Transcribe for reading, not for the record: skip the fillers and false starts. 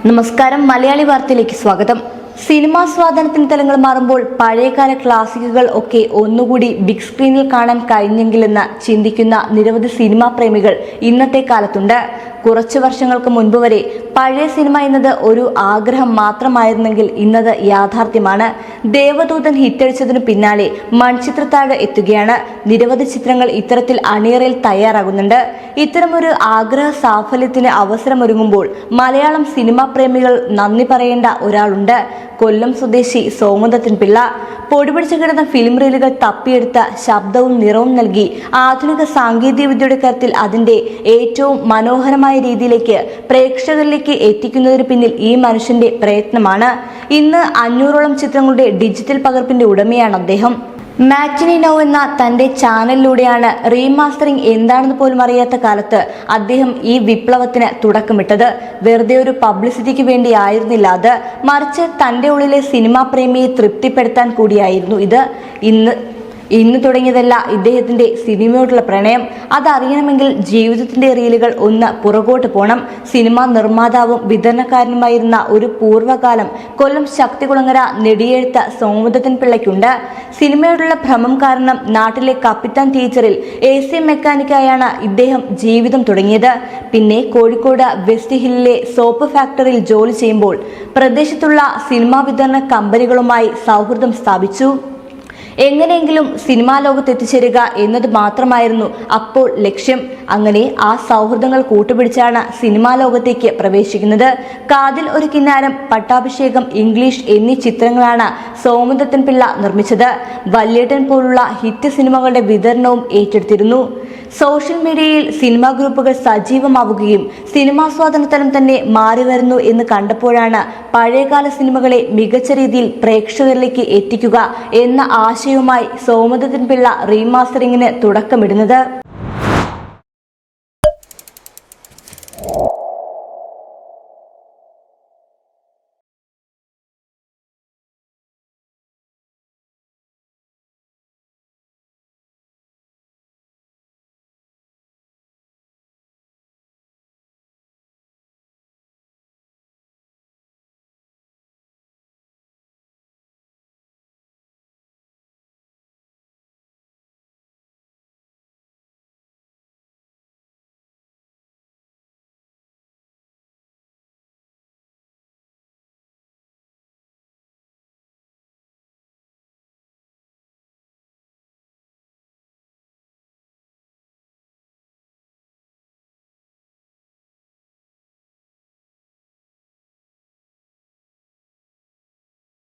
നമസ്കാരം, മലയാളി വാർത്തയിലേക്ക് സ്വാഗതം. സിനിമാ സ്വാധീനത്തിന് തലങ്ങൾ മാറുമ്പോൾ പഴയകാല ക്ലാസിക്കുകൾ ഒക്കെ ഒന്നുകൂടി ബിഗ് സ്ക്രീനിൽ കാണാൻ കഴിഞ്ഞെങ്കിലെന്ന് ചിന്തിക്കുന്ന നിരവധി സിനിമാ പ്രേമികൾ ഇന്നത്തെ കാലത്തുണ്ട്. കുറച്ചു വർഷങ്ങൾക്ക് മുൻപ് വരെ പഴയ സിനിമ എന്നത് ഒരു ആഗ്രഹം മാത്രമായിരുന്നെങ്കിൽ ഇന്നത് യാഥാർത്ഥ്യമാണ്. ദേവദൂതൻ ഹിറ്റടിച്ചതിനു പിന്നാലെ മൺചിത്രത്താഴ് എത്തുകയാണ്. നിരവധി ചിത്രങ്ങൾ ഇത്തരത്തിൽ അണിയറയിൽ തയ്യാറാകുന്നുണ്ട്. ഇത്തരമൊരു ആഗ്രഹ സാഫല്യത്തിന് അവസരമൊരുങ്ങുമ്പോൾ മലയാളം സിനിമാ പ്രേമികൾ നന്ദി പറയേണ്ട ഒരാളുണ്ട്. കൊല്ലം സ്വദേശി സോമദത്തൻ പിള്ള. പൊടിപിടിച്ചു കിടന്ന ഫിലിം റീലുകൾ തപ്പിയെടുത്ത ശബ്ദവും നിറവും നൽകി ആധുനിക സാങ്കേതിക വിദ്യയുടെ കാര്യത്തിൽ അതിന്റെ ഏറ്റവും മനോഹരമായ രീതിയിലേക്ക് പ്രേക്ഷകരിലേക്ക് എത്തിക്കുന്നതിന് പിന്നിൽ ഈ മനുഷ്യന്റെ പ്രയത്നമാണ്. ഇന്ന് 500ഓളം ചിത്രങ്ങളുടെ ഡിജിറ്റൽ പകർപ്പിന്റെ ഉടമയാണ് അദ്ദേഹം. മാറ്റിനി നൗ എന്ന തന്റെ ചാനലിലൂടെയാണ് റീമാസ്റ്ററിംഗ് എന്താണെന്ന് പോലും അറിയാത്ത കാലത്ത് അദ്ദേഹം ഈ വിപ്ലവത്തിന് തുടക്കമിട്ടത്. വെറുതെ ഒരു പബ്ലിസിറ്റിക്ക് വേണ്ടി ആയിരുന്നില്ല അത്, മറിച്ച് തന്റെ ഉള്ളിലെ സിനിമാ പ്രേമിയെ തൃപ്തിപ്പെടുത്താൻ കൂടിയായിരുന്നു ഇത്. ഇന്ന് തുടങ്ങിയതല്ല ഇദ്ദേഹത്തിന്റെ സിനിമയോടുള്ള പ്രണയം. അതറിയണമെങ്കിൽ ജീവിതത്തിന്റെ റീലുകൾ ഒന്ന് പുറകോട്ട് പോകണം. സിനിമാ നിർമ്മാതാവും വിതരണക്കാരനുമായിരുന്ന ഒരു പൂർവ്വകാലം കൊല്ലം ശക്തികുളങ്ങര നെടിയെഴുത്ത സോമദത്തൻ പിള്ളയ്ക്കുണ്ട്. സിനിമയോടുള്ള ഭ്രമം കാരണം നാട്ടിലെ കപ്പിത്താൻ ടീച്ചറിൽ AC മെക്കാനിക്കായാണ് ഇദ്ദേഹം ജീവിതം തുടങ്ങിയത്. പിന്നെ കോഴിക്കോട് വെസ്റ്റ് ഹില്ലിലെ സോപ്പ് ഫാക്ടറിയിൽ ജോലി ചെയ്യുമ്പോൾ പ്രദേശത്തുള്ള സിനിമാ വിതരണ കമ്പനികളുമായി സൗഹൃദം സ്ഥാപിച്ചു. എങ്ങനെയെങ്കിലും സിനിമാ ലോകത്ത് എത്തിച്ചേരുക എന്നത് മാത്രമായിരുന്നു അപ്പോൾ ലക്ഷ്യം. അങ്ങനെ ആ സൗഹൃദങ്ങൾ കൂട്ടുപിടിച്ചാണ് സിനിമാ ലോകത്തേക്ക് പ്രവേശിക്കുന്നത്. കാതിൽ ഒരു കിന്നാരം, പട്ടാഭിഷേകം, ഇംഗ്ലീഷ് എന്നീ ചിത്രങ്ങളാണ് സോമദത്തൻ പിള്ള നിർമ്മിച്ചത്. വല്യേട്ടൻ പോലുള്ള ഹിറ്റ് സിനിമകളുടെ വിതരണവും ഏറ്റെടുത്തിരുന്നു. സോഷ്യൽ മീഡിയയിൽ സിനിമാ ഗ്രൂപ്പുകൾ സജീവമാവുകയും സിനിമാസ്വാദന തലം തന്നെ മാറി വരുന്നു എന്ന് കണ്ടപ്പോഴാണ് പഴയകാല സിനിമകളെ മികച്ച രീതിയിൽ പ്രേക്ഷകരിലേക്ക് എത്തിക്കുക എന്ന ആശയവുമായി സോമദത്തൻ പിള്ള റീമാസ്റ്ററിംഗിന് തുടക്കമിടുന്നത്.